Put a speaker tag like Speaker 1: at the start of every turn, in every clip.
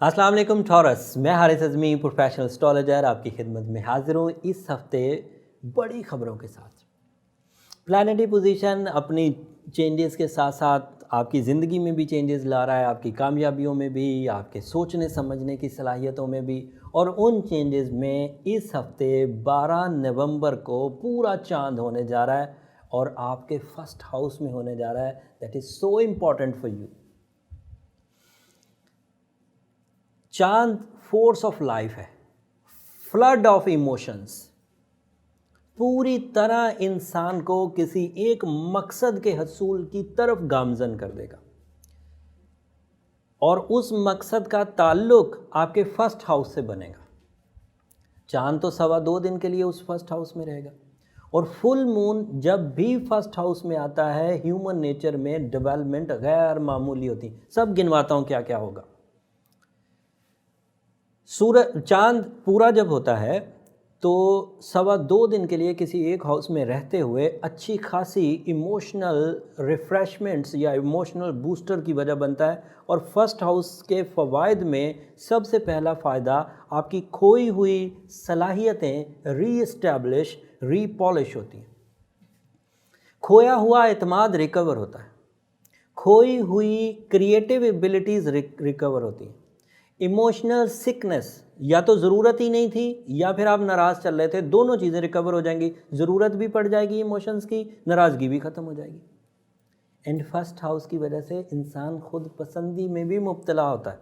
Speaker 1: अस्सलाम वालेकुम टॉरस। मैं हारिस अज़मी प्रोफेशनल एस्ट्रोलॉजर आपकी खिदमत में हाजिर हूँ इस हफ्ते बड़ी खबरों के साथ। प्लैनेटरी पोजीशन अपनी चेंजेस के साथ साथ आपकी ज़िंदगी में भी चेंजेस ला रहा है, आपकी कामयाबियों में भी, आपके सोचने समझने की सलाहियतों में भी। और उन चेंजेस में इस हफ्ते 12 नवंबर को पूरा चांद होने जा रहा है और आपके फर्स्ट हाउस में होने जा रहा है। That is so important for you. चांद फोर्स ऑफ लाइफ है, फ्लड ऑफ इमोशंस, पूरी तरह इंसान को किसी एक मकसद के हसूल की तरफ गामजन कर देगा और उस मकसद का ताल्लुक आपके फर्स्ट हाउस से बनेगा। चांद तो 2.25 दिन के लिए उस फर्स्ट हाउस में रहेगा और फुल मून जब भी फर्स्ट हाउस में आता है ह्यूमन नेचर में डेवलपमेंट गैर मामूली होती। सब गिनवाता हूँ क्या क्या होगा। सूरज चांद पूरा जब होता है तो 2.25 दिन के लिए किसी एक हाउस में रहते हुए अच्छी खासी इमोशनल रिफ़्रेशमेंट्स या इमोशनल बूस्टर की वजह बनता है। और फर्स्ट हाउस के फ़वाइद में सबसे पहला फ़ायदा आपकी खोई हुई सलाहियतें रीइस्टैब्लिश रीपॉलिश होती हैं। खोया हुआ एतमाद रिकवर होता है, खोई हुई क्रिएटिव एबिलिटीज़ रिकवर होती हैं। इमोशनल सिकनेस या तो ज़रूरत ही नहीं थी या फिर आप नाराज़ चल रहे थे, दोनों चीज़ें रिकवर हो जाएंगी। ज़रूरत भी पड़ जाएगी इमोशंस की, नाराज़गी भी ख़त्म हो जाएगी। एंड फर्स्ट हाउस की वजह से इंसान खुद पसंदी में भी मुब्तला होता है।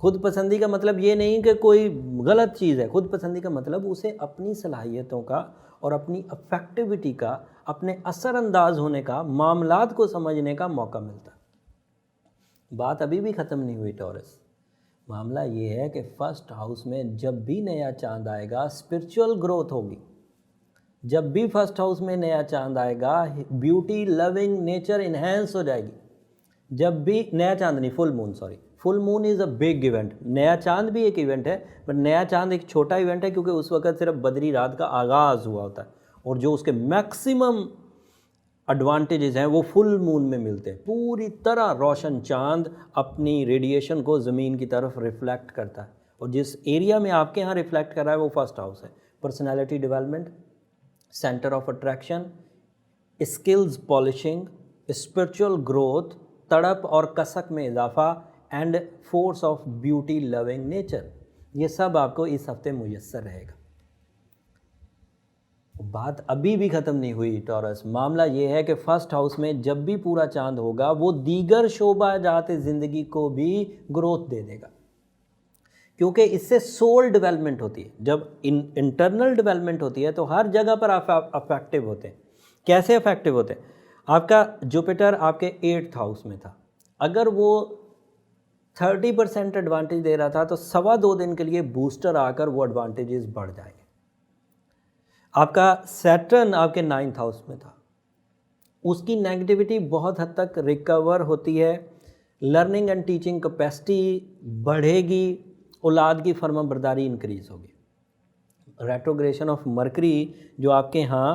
Speaker 1: खुद पसंदी का मतलब ये नहीं कि कोई गलत चीज़ है, खुद पसंदी का मतलब उसे अपनी सलाहियतों का और अपनी अफेक्टिविटी का, अपने असरअंदाज होने का, मामलात को समझने का मौका मिलता है। बात अभी भी ख़त्म नहीं हुई टॉरस। मामला ये है कि फर्स्ट हाउस में जब भी नया चांद आएगा स्पिरिचुअल ग्रोथ होगी। जब भी फर्स्ट हाउस में नया चांद आएगा ब्यूटी लविंग नेचर इन्हेंस हो जाएगी। जब भी नया चांद नहीं, full moon, sorry, full moon is a big event. नया चांद भी एक इवेंट है, बट नया चांद एक छोटा इवेंट है क्योंकि उस वक्त सिर्फ बदरी रात का आगाज़ हुआ होता है और जो उसके मैक्सिमम एडवांटेजेस हैं वो फुल मून में मिलते हैं। पूरी तरह रोशन चांद अपनी रेडिएशन को ज़मीन की तरफ रिफ्लेक्ट करता है और जिस एरिया में आपके यहाँ रिफ्लेक्ट कर रहा है वो फर्स्ट हाउस है। Personality development, centre of attraction, skills polishing, spiritual growth, तड़प और कसक में इजाफा and force of beauty loving nature, ये सब आपको इस हफ्ते मुयस्सर रहेगा। बात अभी भी ख़त्म नहीं हुई टॉरस। मामला ये है कि फर्स्ट हाउस में जब भी पूरा चांद होगा वो दीगर शोबा जात ज़िंदगी को भी ग्रोथ दे देगा क्योंकि इससे सोल डेवलपमेंट होती है। जब इंटरनल डेवलपमेंट होती है तो हर जगह पर आप अफेक्टिव होते हैं। कैसे अफेक्टिव होते हैं? आपका जुपिटर आपके 8th हाउस में था, अगर वो 30% एडवांटेज दे रहा था तो 2.25 दिन के लिए बूस्टर आकर वो एडवांटेजेस बढ़ जाएंगे। आपका सैटर्न आपके 9th हाउस में था, उसकी नेगेटिविटी बहुत हद तक रिकवर होती है। लर्निंग एंड टीचिंग कैपेसिटी बढ़ेगी, औलाद की फर्माबरदारी इंक्रीज़ होगी। रेट्रोग्रेशन ऑफ मरकरी जो आपके यहाँ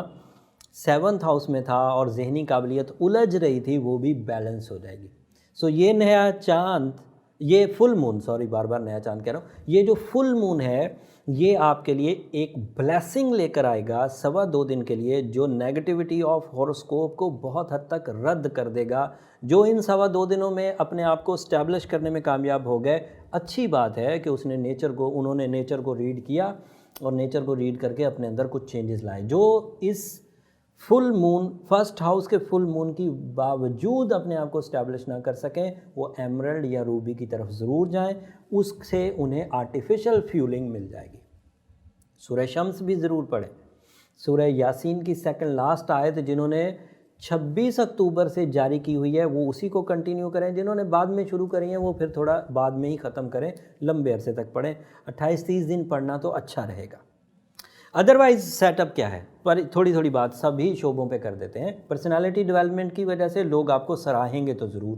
Speaker 1: 7th हाउस में था और जहनी काबिलियत उलझ रही थी वो भी बैलेंस हो जाएगी। सो ये नया चांद, ये फुल मून, सॉरी बार बार नया चांद कह रहा हूँ, ये जो फुल मून है ये आपके लिए एक ब्लेसिंग लेकर आएगा 2.25 दिन के लिए, जो नेगेटिविटी ऑफ हॉरोस्कोप को बहुत हद तक रद्द कर देगा। जो इन 2.25 दिनों में अपने आप को स्टैब्लिश करने में कामयाब हो गए, अच्छी बात है कि उन्होंने नेचर को रीड किया और नेचर को रीड करके अपने अंदर कुछ चेंजेस लाए। जो इस फुल मून, फर्स्ट हाउस के फुल मून की बावजूद अपने आप को स्टैब्लिश ना कर सकें, वो एमरल्ड या रूबी की तरफ ज़रूर जाएं, उससे उन्हें आर्टिफिशियल फ्यूलिंग मिल जाएगी। सूरह शम्स भी ज़रूर पढ़ें। सूरह यासीन की सेकंड लास्ट आयत जिन्होंने 26 अक्टूबर से जारी की हुई है वो उसी को कंटिन्यू करें, जिन्होंने बाद में शुरू करी है वो फिर थोड़ा बाद में ही ख़त्म करें, लंबे अरसे तक पढ़ें। 28-30 दिन पढ़ना तो अच्छा रहेगा। अदरवाइज़ सेटअप क्या है, पर थोड़ी थोड़ी बात सभी शोबों पे कर देते हैं। पर्सनालिटी डेवलपमेंट की वजह से लोग आपको सराहेंगे तो ज़रूर।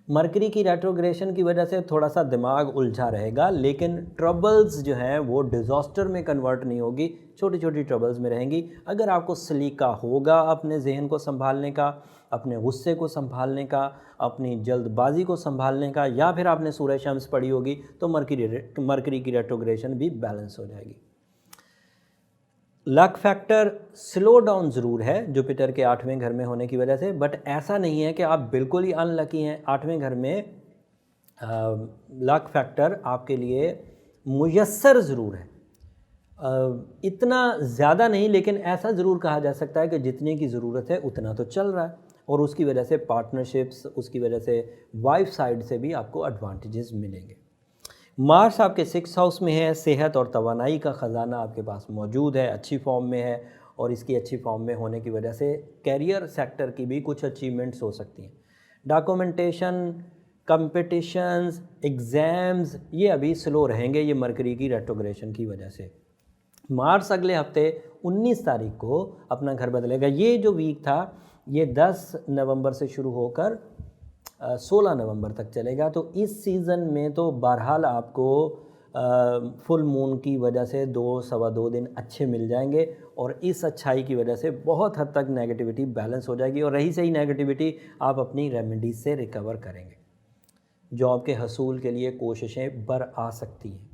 Speaker 1: मरकरी की रेट्रोग्रेशन की वजह से थोड़ा सा दिमाग उलझा रहेगा, लेकिन ट्रबल्स जो हैं वो डिज़ास्टर में कन्वर्ट नहीं होगी, छोटी छोटी ट्रबल्स में रहेंगी। अगर आपको सलीका होगा अपने जहन को संभालने का, अपने गुस्से को संभालने का, अपनी जल्दबाजी को संभालने का, या फिर आपने सूरह शम्स पढ़ी होगी, तो मरकरी की रेट्रोग्रेशन भी बैलेंस हो जाएगी। लक फैक्टर स्लो डाउन ज़रूर है जुपिटर के 8वें घर में होने की वजह से, बट ऐसा नहीं है कि आप बिल्कुल ही अनलकी हैं। 8वें घर में लक फैक्टर आपके लिए मुयस्सर ज़रूर है, इतना ज़्यादा नहीं, लेकिन ऐसा ज़रूर कहा जा सकता है कि जितने की ज़रूरत है उतना तो चल रहा है, और उसकी वजह से पार्टनरशिप्स, उसकी वजह से वाइफ साइड से भी आपको एडवांटेजेस मिलेंगे। मार्स आपके 6 हाउस में है, सेहत और तवानाई का ख़जाना आपके पास मौजूद है, अच्छी फॉर्म में है, और इसकी अच्छी फॉर्म में होने की वजह से कैरियर सेक्टर की भी कुछ अचीवमेंट्स हो सकती हैं। डॉक्यूमेंटेशन, कंपटीशंस, एग्ज़ाम्स, ये अभी स्लो रहेंगे, ये मरकरी की रेट्रोग्रेशन की वजह से। मार्स अगले हफ्ते 19 तारीख को अपना घर बदलेगा। ये जो वीक था ये 10 नवंबर से शुरू होकर 16 नवंबर तक चलेगा। तो इस सीज़न में तो बहरहाल आपको फुल मून की वजह से 2-2.25 दिन अच्छे मिल जाएंगे, और इस अच्छाई की वजह से बहुत हद तक नेगेटिविटी बैलेंस हो जाएगी, और रही सही नेगेटिविटी आप अपनी रेमेडीज से रिकवर करेंगे। जॉब के हसूल के लिए कोशिशें बर आ सकती हैं।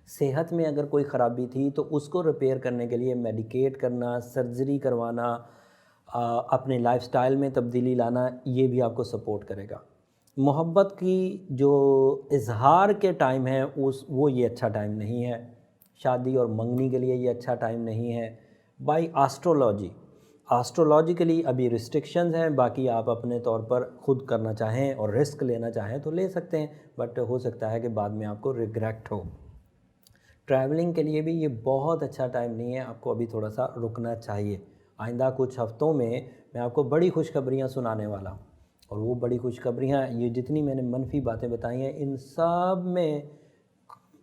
Speaker 1: सेहत में अगर कोई ख़राबी थी तो उसको रिपेयर करने के लिए मेडिकेट करना, सर्जरी करवाना, अपने लाइफस्टाइल में तब्दीली लाना, ये भी आपको सपोर्ट करेगा। मोहब्बत की जो इजहार के टाइम है वो ये अच्छा टाइम नहीं है। शादी और मंगनी के लिए ये अच्छा टाइम नहीं है। बाय एस्ट्रोलॉजिकली अभी रिस्ट्रिक्शंस हैं, बाकी आप अपने तौर पर ख़ुद करना चाहें और रिस्क लेना चाहें तो ले सकते हैं, बट हो सकता है कि बाद में आपको रिग्रेट हो। ट्रैवलिंग के लिए भी ये बहुत अच्छा टाइम नहीं है, आपको अभी थोड़ा सा रुकना चाहिए। आइंदा कुछ हफ्तों में मैं आपको बड़ी खुशखबरियाँ सुनाने वाला हूँ, और वो बड़ी खुशखबरियाँ, ये जितनी मैंने मनफी बातें बताई हैं,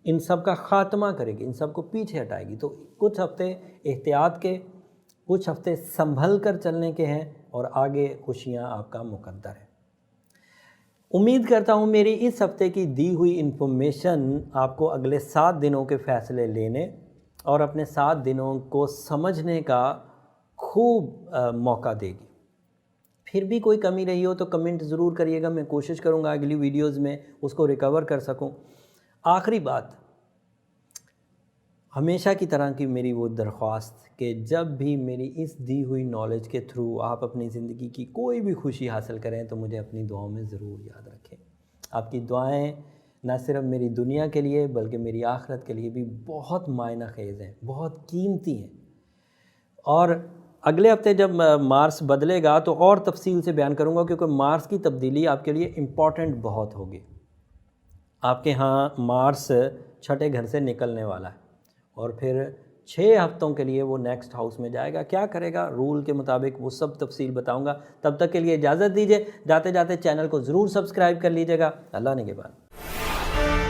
Speaker 1: इन सब का ख़ात्मा करेगी, इन सब को पीछे हटाएगी। तो कुछ हफ्ते एहतियात के, कुछ हफ्ते संभल कर चलने के हैं, और आगे खुशियाँ आपका मुकद्दर है। उम्मीद करता हूँ मेरी इस हफ्ते की दी हुई इन्फॉर्मेशन आपको अगले 7 दिनों के फ़ैसले लेने और अपने 7 दिनों को समझने का खूब मौका देगी। फिर भी कोई कमी रही हो तो कमेंट ज़रूर करिएगा, मैं कोशिश करूँगा अगली वीडियोज़ में उसको रिकवर कर सकूँ। आखिरी बात, हमेशा की तरह की मेरी वो दरख्वास्त कि जब भी मेरी इस दी हुई नॉलेज के थ्रू आप अपनी ज़िंदगी की कोई भी खुशी हासिल करें तो मुझे अपनी दुआओं में ज़रूर याद रखें। आपकी दुआएं न सिर्फ मेरी दुनिया के लिए बल्कि मेरी आखिरत के लिए भी बहुत मायना खेज़ हैं, बहुत कीमती हैं। और अगले हफ्ते जब मार्स बदलेगा तो और तफसील से बयान करूँगा, क्योंकि मार्स की तब्दीली आपके लिए इम्पॉर्टेंट बहुत होगी। आपके यहाँ मार्स 6ठे घर से निकलने वाला है, और फिर 6 हफ्तों के लिए वो नेक्स्ट हाउस में जाएगा। क्या करेगा रूल के मुताबिक वो सब तफसील बताऊंगा। तब तक के लिए इजाज़त दीजिए। जाते जाते चैनल को ज़रूर सब्सक्राइब कर लीजिएगा। अल्लाह निगहबान।